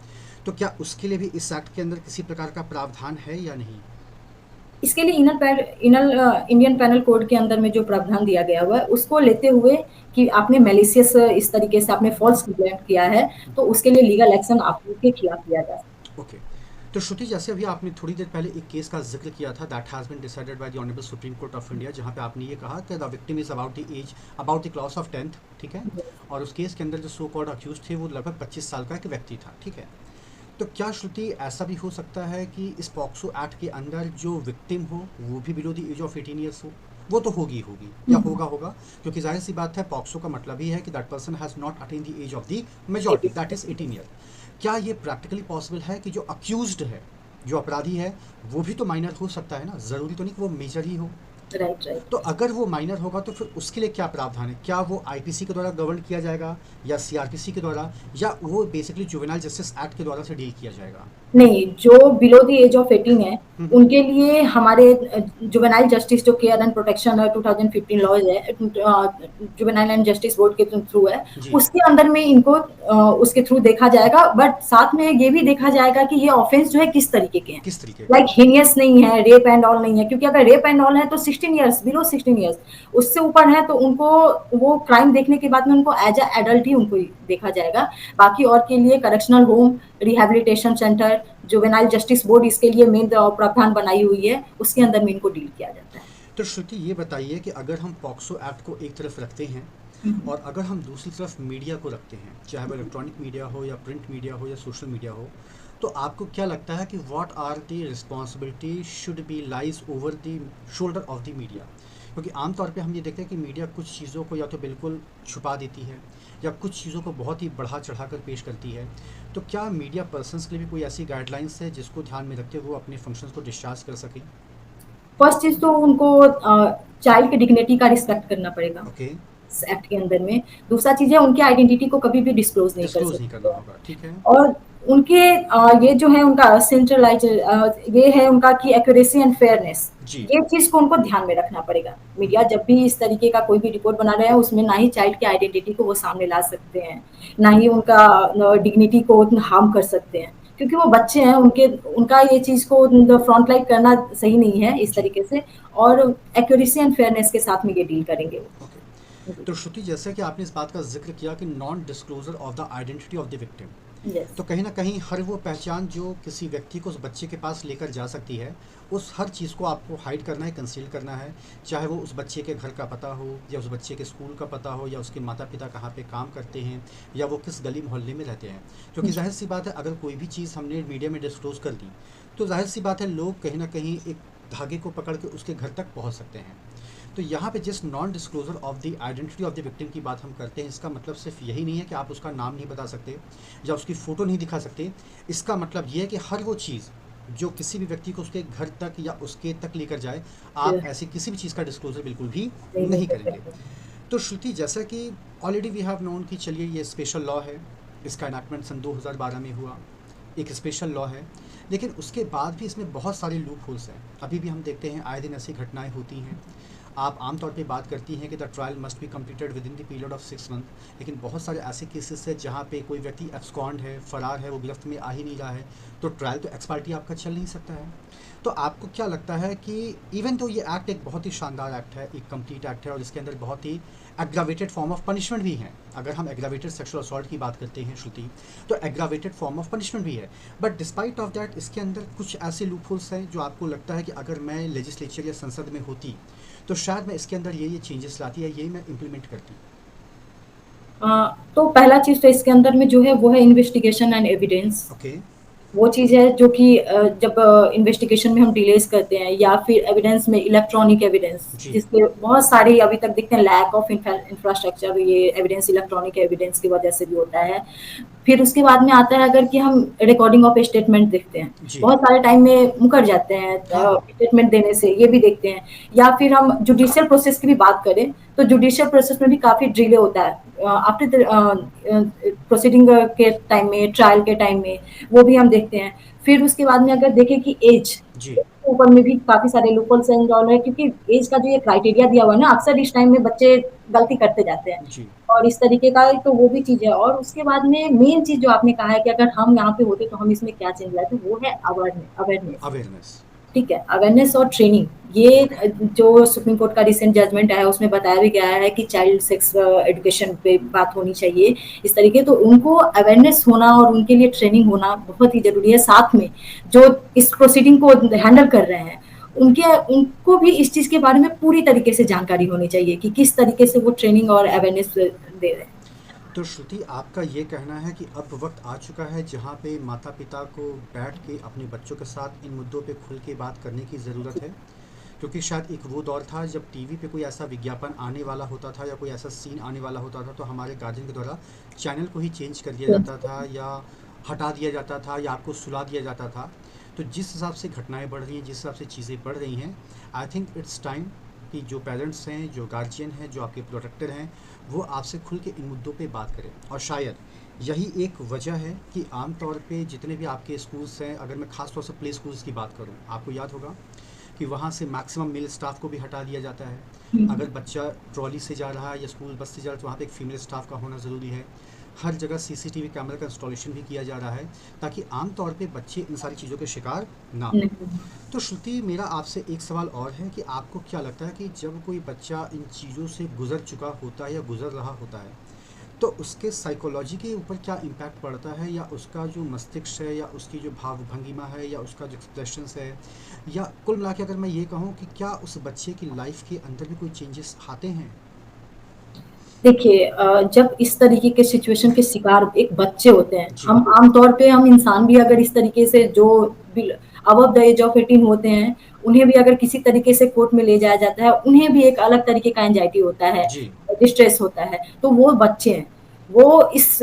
तो क्या उसके लिए भी इस एक्ट के अंदर किसी प्रकार का प्रावधान है या नहीं? इसके लिए इंडियन पैनल कोड के अंदर में जो प्रावधान दिया गया हुआ है उसको लेते हुए कि आपने मैलिशियस इस तरीके से आपने फॉल्स कंप्लेंट किया है, तो उसके लिए लीगल एक्शन आपके खिलाफ लिया जा सकता ओके। तो श्रुति, जैसे अभी आपने थोड़ी देर पहले एक केस का जिक्र किया था, that has been decided by the honourable supreme court of India, जहाँ पे आपने ये कहा कि the victim is about the age, about the class of 10th, ठीक है, है। और उस केस के अंदर जो सो कॉल्ड अक्यूज थे वो लगभग 25 साल का एक व्यक्ति था, ठीक है। तो क्या श्रुति ऐसा भी हो सकता है कि इस पॉक्सो एक्ट के अंदर जो विक्टिम हो वो भी below the age of 18 years हो? वो तो होगी या होगा, क्योंकि जाहिर सी बात है पॉक्सो का मतलब ही है कि that person has not attain the age of the majority, that is 18 year. क्या ये प्रैक्टिकली पॉसिबल है कि जो अक्यूज्ड है, जो अपराधी है, वो भी तो माइनर हो सकता है ना? ज़रूरी तो नहीं कि वो मेजर ही हो। राइट, तो राइट। अगर वो माइनर होगा तो फिर उसके लिए क्या प्रावधान है? क्या वो आईपीसी के द्वारा गवर्न किया जाएगा या सीआरपीसी के द्वारा, या वो बेसिकली जुवेनाइल जस्टिस एक्ट के द्वारा से डील किया जाएगा? नहीं, जो बिलो द एज ऑफ 18 है, हम्म। उनके लिए हमारे जुवेनाइल जस्टिस जो केयर एंड प्रोटेक्शन 2015 लॉज है, जुवेनाइल एंड जस्टिस बोर्ड के थ्रू है, जी। उसके अंदर में इनको उसके थ्रू देखा जाएगा। बट साथ में ये भी देखा जाएगा कि ये ऑफेंस जो है किस तरीके के हैं। किस तरीके का? लाइक हिनियस नहीं है, रेप एंड ऑल नहीं है, क्योंकि अगर रेप एंड ऑल है तो 16 ईयर्स, बिलो 16 ईयर्स, उससे ऊपर है तो उनको वो क्राइम देखने के बाद में उनको एज अ एडल्ट ही उनको देखा जाएगा। बाकी और के लिए correctional home, rehabilitation centre, juvenile justice board इसके लिए मेन प्रावधान बनाई हुई है, उसके अंदर में इनको डील किया जाता है। तो श्रुति, ये बताइए कि अगर हम पॉक्सो एक्ट को एक तरफ रखते हैं और अगर हम दूसरी तरफ मीडिया को रखते हैं, चाहे वो इलेक्ट्रॉनिक मीडिया हो या प्रिंट मीडिया हो या सोशल मीडिया हो, तो आपको क्या लगता है कि what are the responsibility should be lies over the shoulder of the media? क्योंकि आमतौर पे हम ये देखते हैं कि मीडिया कुछ चीज़ों को या तो बिल्कुल छुपा देती है या कुछ चीज़ों को बहुत ही बढ़ा चढ़ा कर पेश करती है। तो क्या मीडिया पर्सन्स के लिए भी कोई ऐसी गाइडलाइंस है जिसको ध्यान में रखते हुए वो अपने फंक्शंस को डिस्चार्ज कर सकें? फर्स्ट चीज़ तो उनको चाइल्ड की डिग्निटी का रिस्पेक्ट करना पड़ेगा ओके। इस एक्ट के अंदर में। दूसरा चीज़ है उनकी आइडेंटिटी को कभी भी डिस्क्लोज़ नहीं कर डिस्क्लोज़ नहीं करना सकते हैं। होगा, ठीक है। और उनके ये जो है उनका सेंट्रलाइज ये है उनका कि एक्यूरेसी एंड फेयरनेस, जी, ये चीज़ को उनको ध्यान में रखना पड़ेगा। मीडिया जब भी इस तरीके का कोई भी रिपोर्ट बना रहा है, उसमें ना ही चाइल्ड की आइडेंटिटी को वो सामने ला सकते हैं, ना ही उनका डिग्निटी को हार्म कर सकते हैं। क्योंकि वो बच्चे हैं, उनका ये चीज़ को फ्रंट लाइट करना सही नहीं है इस जी, तरीके से, और एक्यूरेसी एंड फेयरनेस के साथ में ये डील करेंगे वो। ओके। जी, तो श्रुति, जैसे कि आपने इस बात का ज़िक्र किया कि non disclosure of the identity of the victim, yes, तो कहीं न कहीं हर वो पहचान जो किसी व्यक्ति को उस बच्चे के पास लेकर जा सकती है, उस हर चीज़ को आपको हाइड करना है, कंसील करना है। चाहे वो उस बच्चे के घर का पता हो या उस बच्चे के स्कूल का पता हो या उसके माता-पिता कहाँ पे काम करते हैं या वो किस गली मोहल्ले में रहते हैं। क्योंकि जी, ज़ाहिर-सी बात है, अगर कोई भी चीज़ हमने मीडिया में डिस्क्लोज़ कर दी, तो ज़ाहिर-सी बात है लोग कहीं न कहीं एक धागे को पकड़ के उसके घर तक पहुँच सकते हैं। तो यहाँ पे जिस non disclosure of the identity of the victim की बात हम करते हैं, इसका मतलब सिर्फ यही नहीं है कि आप उसका नाम नहीं बता सकते या उसकी फ़ोटो नहीं दिखा सकते। इसका मतलब ये है कि हर वो चीज़ जो किसी भी व्यक्ति को उसके घर तक या उसके तक लेकर जाए, आप ऐसी किसी भी चीज़ का डिस्क्लोजर बिल्कुल भी नहीं नहीं कर करेंगे। सकते। तो श्रुति, जैसा कि ऑलरेडी वी हैव नोन कि चलिए ये स्पेशल लॉ है, इसका इनैक्टमेंट सन 2012 में हुआ, एक स्पेशल लॉ है, लेकिन उसके बाद भी इसमें बहुत सारे लूप होल्स हैं। अभी भी हम देखते हैं आए दिन ऐसी घटनाएं होती हैं। आप आमतौर पे बात करती हैं कि the trial must be completed with in the period of 6 month, लेकिन बहुत सारे ऐसे केसेस हैं जहाँ पे कोई व्यक्ति एब्सकॉन्ड है, फरार है, वो गिरफ्त में आ ही नहीं रहा है, तो ट्रायल तो एक्स पार्टी आपका चल नहीं सकता है। तो आपको क्या लगता है कि इवन तो ये एक्ट एक बहुत ही शानदार एक्ट है, एक कंप्लीट एक्ट है और इसके अंदर बहुत ही एग्रावेटेड फॉर्म ऑफ पनिशमेंट भी है। अगर हम एग्रावेटेड सेक्सुअल असॉल्ट की बात करते हैं श्रुति, तो एग्रावेटेड फॉर्म ऑफ पनिशमेंट भी है, बट डिस्पाइट ऑफ दैट इसके अंदर कुछ ऐसे लूपहोल्स हैं जो आपको लगता है कि अगर मैं लेजिस्लेचर या संसद में होती तो शायद मैं इसके अंदर ये चेंजेस लाती है, यही मैं इम्प्लीमेंट करती। तो पहला चीज़ तो इसके अंदर में जो है वो है इन्वेस्टिगेशन एंड एविडेंस। ओके। वो चीज़ है जो कि जब इन्वेस्टिगेशन में हम डिलेस करते हैं या फिर एविडेंस में इलेक्ट्रॉनिक एविडेंस, जी। जिसके बहुत सारे अभी तक दिखते हैं, लैक ऑफ इंफ्रास्ट्रक्चर, ये एविडेंस इलेक्ट्रॉनिक एविडेंस की वजह से भी होता है। फिर उसके बाद में आता है अगर कि हम रिकॉर्डिंग ऑफ स्टेटमेंट देखते हैं, जी। बहुत सारे टाइम में मुकर जाते हैं हाँ, हाँ। स्टेटमेंट देने से, ये भी देखते हैं। या फिर हम जुडिशियल प्रोसेस की भी बात करें तो जुडिशियल प्रोसेस में भी काफ़ी डिले होता है आफ्टर प्रोसीडिंग के टाइम में, ट्रायल के टाइम में, वो भी हम देखते हैं। फिर उसके बाद में अगर देखें कि एज जी। के ऊपर में भी काफ़ी सारे लूपहोल्स इन्वॉल्व है, क्योंकि एज का जो ये क्राइटेरिया दिया हुआ है ना, अक्सर इस टाइम में बच्चे गलती करते जाते हैं जी। और इस तरीके का, तो वो भी चीज़ है। और उसके बाद में मेन चीज़ जो आपने कहा है कि अगर हम यहाँ पे होते तो हम इसमें क्या चेंज लाते, वो है अवेयरनेस। अवेयरनेस। ठीक है, अवेयरनेस और ट्रेनिंग, ये जो सुप्रीम कोर्ट का रिसेंट जजमेंट है उसमें बताया भी गया है कि चाइल्ड सेक्स एजुकेशन पे बात होनी चाहिए इस तरीके, तो उनको अवेयरनेस होना और उनके लिए ट्रेनिंग होना बहुत ही जरूरी है। साथ में जो इस प्रोसीडिंग को हैंडल कर रहे हैं, उनको भी इस चीज़ के बारे में पूरी तरीके से जानकारी होनी चाहिए कि किस तरीके से वो ट्रेनिंग और अवेयरनेस दे रहे हैं। तो श्रुति, आपका ये कहना है कि अब वक्त आ चुका है जहाँ पे माता पिता को बैठ के अपने बच्चों के साथ इन मुद्दों पे खुल के बात करने की ज़रूरत है, क्योंकि शायद एक वो दौर था जब टीवी पे कोई ऐसा विज्ञापन आने वाला होता था या कोई ऐसा सीन आने वाला होता था तो हमारे गार्जियन के द्वारा चैनल को ही चेंज कर दिया जाता था या हटा दिया जाता था या आपको सुला दिया जाता था। तो जिस हिसाब से घटनाएं बढ़ रही हैं, जिस हिसाब से चीज़ें बढ़ रही हैं, आई थिंक इट्स टाइम कि जो पेरेंट्स हैं, जो गार्जियन हैं, जो आपके प्रोटेक्टर हैं, वो आपसे खुल के इन मुद्दों पे बात करें। और शायद यही एक वजह है कि आम तौर पे जितने भी आपके स्कूल्स हैं, अगर मैं ख़ास तौर से प्ले स्कूल्स की बात करूँ, आपको याद होगा कि वहाँ से मैक्सिमम मेल स्टाफ को भी हटा दिया जाता है। अगर बच्चा ट्रॉली से जा रहा है या स्कूल बस से जा रहा है तो वहाँ पे एक फ़ीमेल स्टाफ का होना ज़रूरी है। हर जगह सीसीटीवी कैमरा का इंस्टॉलेशन भी किया जा रहा है ताकि आम तौर पे बच्चे इन सारी चीज़ों के शिकार ना हो। नहीं, तो श्रुति, मेरा आपसे एक सवाल और है कि आपको क्या लगता है कि जब कोई बच्चा इन चीज़ों से गुज़र चुका होता है या गुज़र रहा होता है, तो उसके साइकोलॉजी के ऊपर क्या इम्पैक्ट पड़ता है, या उसका जो मस्तिष्क है या उसकी जो भाव भंगिमा है या उसका जो एक्सप्रेशंस है, या कुल मिला के अगर मैं ये कहूँ कि क्या उस बच्चे की लाइफ के अंदर भी कोई चेंजेस आते हैं? देखिए जब इस तरीके के सिचुएशन के शिकार एक बच्चे होते हैं, जी। हम आम तौर पे हम इंसान भी अगर इस तरीके से जो भी अबव द एज ऑफ 18 होते हैं, उन्हें भी अगर किसी तरीके से कोर्ट में ले जाया जाता है, उन्हें भी एक अलग तरीके का एंजाइटी होता है, जी। डिस्ट्रेस होता है। तो वो बच्चे हैं, वो इस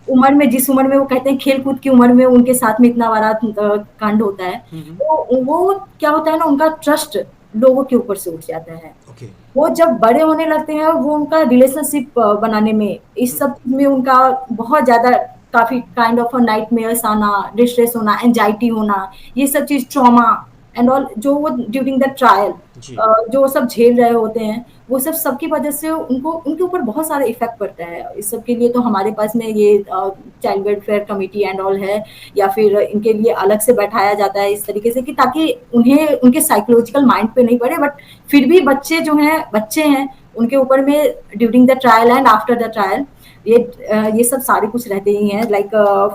उम्र में, जिस उम्र में वो कहते हैं खेल-कूद की उम्र में उनके साथ में इतना बड़ा कांड होता है, हुँ, हुँ। तो वो क्या होता है ना, उनका ट्रस्ट लोगों के ऊपर से उठ जाता है। ओके। वो जब बड़े होने लगते हैं, वो उनका रिलेशनशिप बनाने में, इस हुँ, सब चीज़ में उनका बहुत ज़्यादा काफ़ी काइंड ऑफ अ नाइटमेयर्स आना, डिस्ट्रेस होना, एंग्जायटी होना, ये सब चीज़ ट्रॉमा एंड ऑल जो वो ड्यूरिंग द ट्रायल जी। जो वो सब झेल रहे होते हैं, वो सब सबकी वजह से उनको उनके ऊपर बहुत सारा इफ़ेक्ट पड़ता है। इस सब के लिए तो हमारे पास में ये child welfare committee and all है, या फिर इनके लिए अलग से बैठाया जाता है इस तरीके से कि ताकि उन्हें उनके साइकोलॉजिकल माइंड पे नहीं पड़े, बट फिर भी बच्चे हैं, उनके ऊपर में during the trial and after the trial ये सब सारे कुछ रहते ही हैं, लाइक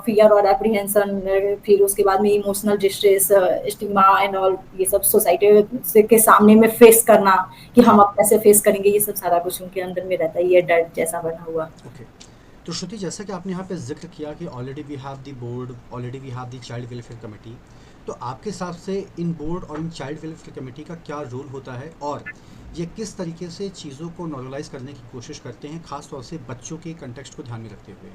फियर और एप्रीहेंशन, फिर उसके बाद में emotional distress, stigma and all, ये सब सोसाइटी से के सामने में फेस करना कि हम जी। अब कैसे फेस करेंगे, ये सब सारा कुछ उनके अंदर में रहता है, ये डर जैसा बना हुआ। ओके। तो श्रुति, जैसा कि आपने यहाँ पे ज़िक्र किया कि already we have the board, already we have the child welfare committee, तो आपके हिसाब से इन बोर्ड और इन चाइल्ड वेलफेयर कमिटी का क्या रोल होता है, और ये किस तरीके से चीज़ों को नॉर्मलाइज़ करने की कोशिश करते हैं, ख़ास तौर से बच्चों के कंटेक्स्ट को ध्यान में रखते हुए?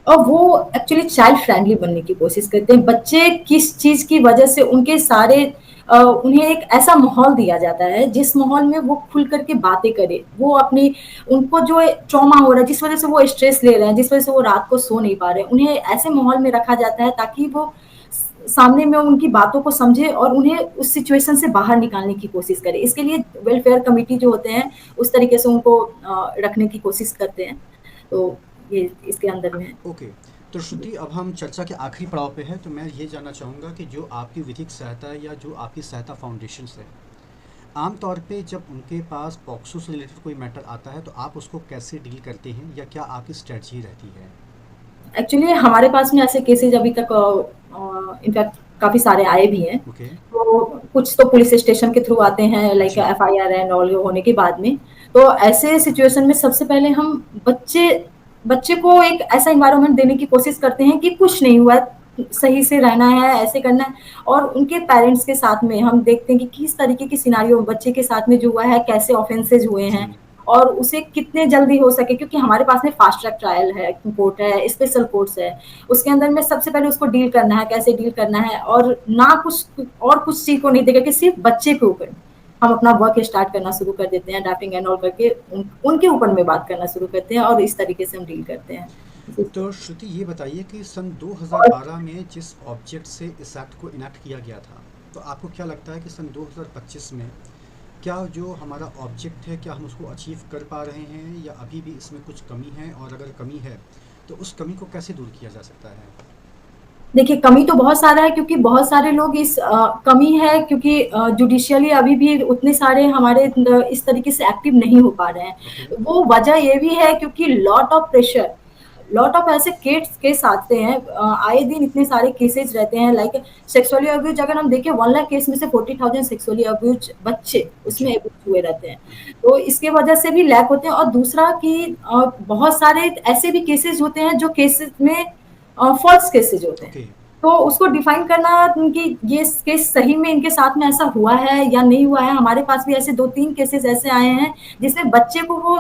और वो एक्चुअली चाइल्ड फ्रेंडली बनने की कोशिश करते हैं। बच्चे किस चीज़ की वजह से उनके सारे उन्हें एक ऐसा माहौल दिया जाता है, जिस माहौल में वो खुल कर के बातें करें। वो अपनी उनको जो ट्रॉमा हो रहा है, जिस वजह से वो स्ट्रेस ले रहे हैं, जिस वजह से वो रात को सो नहीं पा रहे हैं, उन्हें ऐसे माहौल में रखा जाता है ताकि वो सामने में उनकी बातों को समझे और उन्हें उस सिचुएशन से बाहर निकालने की कोशिश करे। इसके लिए वेलफेयर कमिटी जो होते हैं, उस तरीके से उनको रखने की कोशिश करते हैं। तो ये इसके अंदर में है। ओके। तो श्रुति, अब हम चर्चा के आखिरी पड़ाव पे हैं, तो मैं ये जानना चाहूँगा कि जो आपकी विधिक सहायता है या जो आपकी सहायता फाउंडेशंस है, आम तौर पे जब उनके पास पॉक्सो से रिलेटेड कोई मैटर आता है, तो आप उसको कैसे डील करते हैं, या क्या आपकी स्ट्रेटजी रहती है? एक्चुअली हमारे पास में ऐसे केसेज़ अभी तक इनफैक्ट काफ़ी सारे आए भी हैं। ओके। तो कुछ तो पुलिस स्टेशन के थ्रू आते हैं, लाइक जी। एफआईआर एंड ऑल होने के बाद में। तो ऐसे सिचुएशन में सबसे पहले हम बच्चे बच्चे को एक ऐसा एनवायरनमेंट देने की कोशिश करते हैं कि कुछ नहीं हुआ, सही से रहना है, ऐसे करना है। और उनके पेरेंट्स के साथ में हम देखते हैं कि किस तरीके की सिनेरियो बच्चे के साथ में जो हुआ है, कैसे ऑफेंसेस हुए जी। हैं और उसे कितने जल्दी हो सके, क्योंकि हमारे पास में फास्ट ट्रैक ट्रायल है, कोर्ट है, स्पेशल कोर्ट्स है। उसके अंदर में सबसे पहले उसको डील करना है, कैसे डील करना है, और ना कुछ और कुछ चीज़ को नहीं देगा कि सिर्फ़ बच्चे के ऊपर हम अपना वर्क स्टार्ट करना शुरू कर देते हैं, ड्राफ्टिंग एंड ऑल करके उनके ऊपर में बात करना शुरू करते हैं और इस तरीके से हम डील करते हैं। तो श्रुति, ये बताइए कि सन और 2012 में जिस ऑब्जेक्ट से इस एक्ट को इनैक्ट किया गया था, तो आपको क्या लगता है कि सन 2025 में क्या जो हमारा ऑब्जेक्ट है, क्या हम उसको अचीव कर पा रहे हैं, या अभी भी इसमें कुछ कमी है, और अगर कमी है तो उस कमी को कैसे दूर किया जा सकता है? देखिए, कमी तो बहुत सारा है, क्योंकि बहुत सारे लोग इस कमी है क्योंकि जुडिशियली अभी भी उतने सारे हमारे इस तरीके से एक्टिव नहीं हो पा रहे ओके। हैं। वो वजह ये भी है क्योंकि lot of pressure, lot of ऐसे केस आते हैं, आए दिन इतने सारे केसेस रहते हैं, लाइक सेक्सुअली अब्यूज अगर हम देखें 1 लाख केस में से 40,000 सेक्सुअली अब्यूज बच्चे उसमें जी। अब्यूज हुए रहते हैं। तो इसके वजह से भी लैक होते हैं, और दूसरा कि बहुत सारे ऐसे भी केसेस होते हैं जो केसेस में फॉल्स केसेस होते हैं। ओके। तो उसको डिफाइन करना कि ये केस सही में इनके साथ में ऐसा हुआ है या नहीं हुआ है। हमारे पास भी ऐसे 2-3 केसेस ऐसे आए हैं जिसमें बच्चे को वो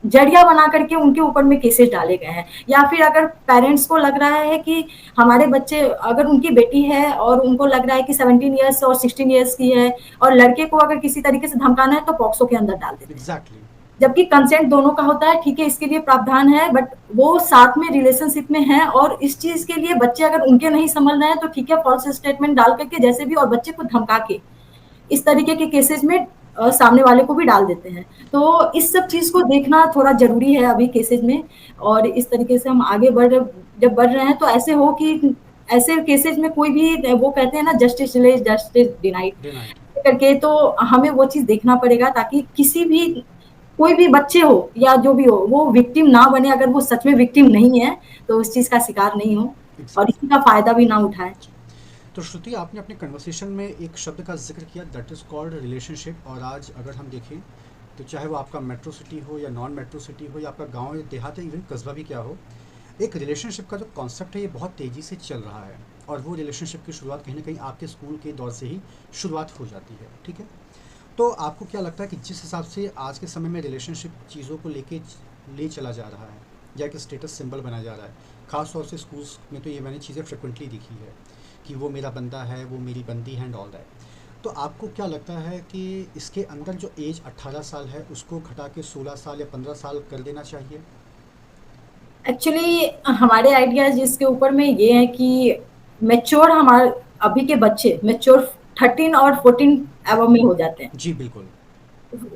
जरिया बना करके उनके ऊपर में केसेस डाले गए हैं, या फिर अगर पेरेंट्स को लग रहा है कि हमारे बच्चे, अगर उनकी बेटी है और उनको लग रहा है कि 17 ईयर्स और 16 ईयर्स की है और लड़के को अगर किसी तरीके से धमकाना है तो पॉक्सो के अंदर डाल देते हैं, एग्जैक्टली। जबकि कंसेंट दोनों का होता है। ठीक है, इसके लिए प्रावधान है, बट वो साथ में रिलेशनशिप में है, और इस चीज के लिए बच्चे अगर उनके नहीं समझ रहे हैं तो ठीक है, फॉल्स स्टेटमेंट डाल करके जैसे भी, और बच्चे को धमका के इस तरीके के केसेस में सामने वाले को भी डाल देते हैं। तो इस सब चीज को देखना थोड़ा जरूरी है अभी केसेस में, और इस तरीके से हम आगे जब बढ़ रहे हैं तो ऐसे हो कि ऐसे केसेस में कोई भी, वो कहते हैं ना, justice delay justice denied denied. करके, तो हमें वो चीज देखना पड़ेगा ताकि किसी भी, कोई भी बच्चे हो या जो भी हो, वो विक्टिम ना बने। अगर वो सच में विक्टिम नहीं है तो उस चीज का शिकार नहीं हो और एग्जैक्टली। इसी का फायदा भी ना उठाए। जी। तो श्रुति, आपने अपने कन्वर्सेशन में एक शब्द का जिक्र किया, दैट इज़ कॉल्ड रिलेशनशिप। और आज अगर हम देखें तो चाहे वो आपका मेट्रो सिटी हो या नॉन मेट्रो सिटी हो, या आपका गांव या देहात या इवन कस्बा भी क्या हो, एक रिलेशनशिप का जो कॉन्सेप्ट है ये बहुत तेज़ी से चल रहा है। और वो रिलेशनशिप की शुरुआत कहीं ना कहीं आपके स्कूल के दौर से ही शुरुआत हो जाती है, ठीक है। तो आपको क्या लगता है कि जिस हिसाब से आज के समय में रिलेशनशिप चीज़ों को लेके ले चला जा रहा है या एक स्टेटस सिंबल बनाया जा रहा है, ख़ास तौर से स्कूल्स में तो ये मैंने चीज़ें फ्रिक्वेंटली दिखी है कि वो मेरा बंदा है, वो मेरी बंदी है एंड ऑल दैट, तो आपको क्या लगता है कि इसके अंदर जो एज 18 साल है उसको घटा के 16 साल या 15 साल कर देना चाहिए? एक्चुअली हमारे आइडियाज़ इसके ऊपर में ये है कि मैच्योर हमारे अभी के बच्चे मैच्योर 13 और 14 एबव में हो जाते हैं। जी बिल्कुल।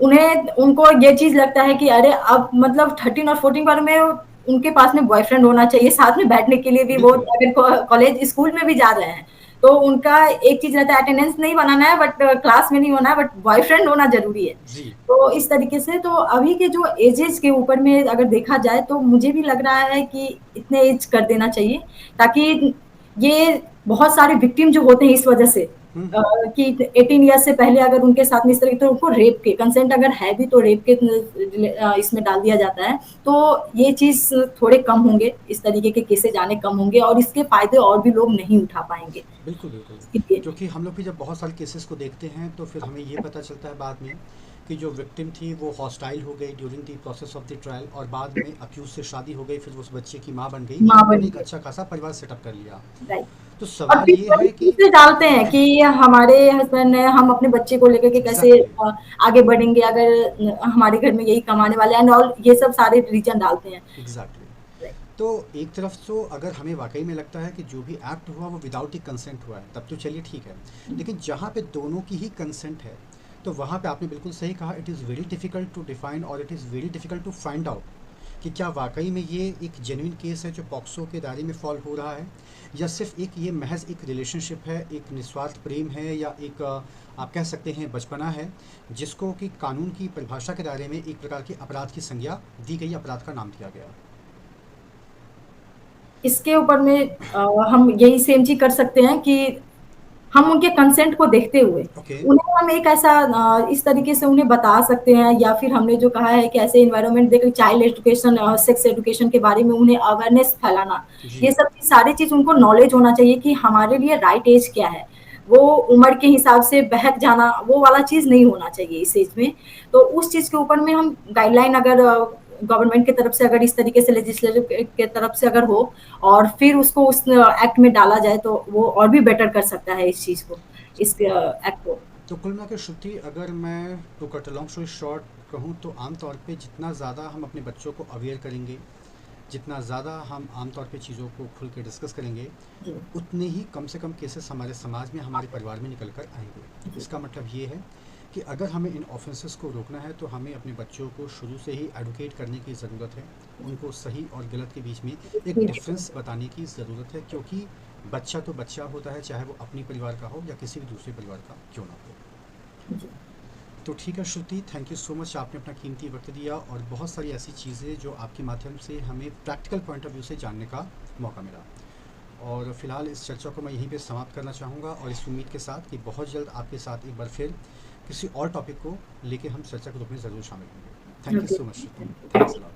उन्हें उनको ये चीज़ लगता है कि अरे अब मतलब 13 और 14 बार में उनके पास में बॉयफ्रेंड होना चाहिए, साथ में बैठने के लिए भी वो बिल्कुल। अगर कॉलेज स्कूल में भी जा रहे हैं, तो उनका एक चीज़ रहता है अटेंडेंस नहीं बनाना है बट क्लास में नहीं होना है बट बॉयफ्रेंड होना ज़रूरी है। जी। तो इस तरीके से तो अभी के जो एजेस के ऊपर में अगर देखा जाए तो मुझे भी लग रहा है कि इतने एज कर देना चाहिए ताकि ये बहुत सारे विक्टिम जो होते हैं इस वजह से हम्म। कि 18 ईयर्स से पहले अगर उनके साथ में इस तरह तो उनको रेप के कंसेंट अगर है भी तो रेप के इसमें डाल दिया जाता है, तो ये चीज़ थोड़े कम होंगे, इस तरीके के केसेज़ आने कम होंगे और इसके फ़ायदे और भी लोग नहीं उठा पाएँगे। बिल्कुल बिल्कुल। इसके लिए क्योंकि हम लोग भी जब बहुत सारे केसेस को देखते हैं तो फिर हमें ये पता चलता है बाद में कि जो विक्टिम थी वो हॉस्टाइल हो गई during the process of the trial, और बाद में अक्यूज से शादी हो गई, फिर उस बच्चे की माँ बन गई और माँ उन्होंने बन एक गए, अच्छा खासा परिवार सेटअप कर लिया। राइट। तो और सवाल फिर ये वही है कि चीज़ें डालते हैं कि हमारे हस्बैंड ने हम अपने बच्चे को लेकर के कैसे एग्जैक्टली। आगे बढ़ेंगे अगर हमारे घर में यही कमाने वाले हैं एंड ऑल ये सब सारे रीज़न डालते हैं। एग्जैक्टली। राइट, तो एक तरफ तो अगर हमें वाकई में लगता है कि जो भी एक्ट हुआ वो विदाउट ही कंसेंट हुआ है तब तो चलिए ठीक है, लेकिन जहाँ पे दोनों की ही कंसेंट है तो वहाँ पे आपने बिल्कुल सही कहा, it is very difficult to define और it is very difficult to find out कि क्या वाकई में ये एक जेन्युइन केस है जो पॉक्सो के दायरे में फॉल हो रहा है, या सिर्फ एक ये महज एक रिलेशनशिप है, एक निस्वार्थ प्रेम है, या एक आप कह सकते हैं बचपना है जिसको कि कानून की परिभाषा के दायरे में एक प्रकार के अपराध की संज्ञा दी गई, अपराध का नाम दिया गया। इसके ऊपर में हम यही सेम चीज़ कर सकते हैं कि हम उनके कंसेंट को देखते हुए ओके। उन्हें हम एक ऐसा इस तरीके से उन्हें बता सकते हैं या फिर हमने जो कहा है कि ऐसे एनवायरनमेंट देकर चाइल्ड एजुकेशन सेक्स एजुकेशन के बारे में उन्हें अवेयरनेस फैलाना, ये जी। सब सारी चीज़ उनको नॉलेज होना चाहिए कि हमारे लिए राइट एज क्या है। वो उम्र के हिसाब से बहक जाना वो वाला चीज़ नहीं होना चाहिए इस एज में। तो उस चीज़ के ऊपर में हम गाइडलाइन अगर गवर्नमेंट की तरफ से अगर इस तरीके से लेजिस्लेटिव के तरफ से अगर हो और फिर उसको उस एक्ट में डाला जाए तो वो और भी बेटर कर सकता है इस चीज़ को, इस एक्ट को। तो कुल मिलाकर श्रुति, अगर मैं to cut a long story short कहूँ तो आमतौर पे जितना ज़्यादा हम अपने बच्चों को अवेयर करेंगे, जितना ज़्यादा हम आमतौर पे चीज़ों को खुल के डिस्कस करेंगे, जी, उतने ही कम से कम केसेस हमारे समाज में, हमारे परिवार में निकल कर आएंगे। जी, इसका मतलब ये है कि अगर हमें इन ऑफेंसेस को रोकना है तो हमें अपने बच्चों को शुरू से ही एडवोकेट करने की ज़रूरत है, उनको सही और गलत के बीच में एक जी, डिफरेंस बताने की ज़रूरत है, क्योंकि बच्चा तो बच्चा होता है, चाहे वो अपनी परिवार का हो या किसी भी दूसरे परिवार का क्यों ना हो। जी, तो ठीक है श्रुति, थैंक यू सो मच, आपने अपना कीमती वक्त दिया और बहुत सारी ऐसी चीज़ें जो आपके माध्यम से हमें प्रैक्टिकल पॉइंट ऑफ व्यू से जानने का मौका मिला। और फिलहाल इस चर्चा को मैं यहीं पे समाप्त करना चाहूँगा और इस उम्मीद के साथ कि बहुत जल्द आपके साथ एक बार फिर किसी और टॉपिक को लेके हम चर्चा के रूप में ज़रूर शामिल होंगे। Thank you okay, so much Shruti, thank you. Thanks a lot.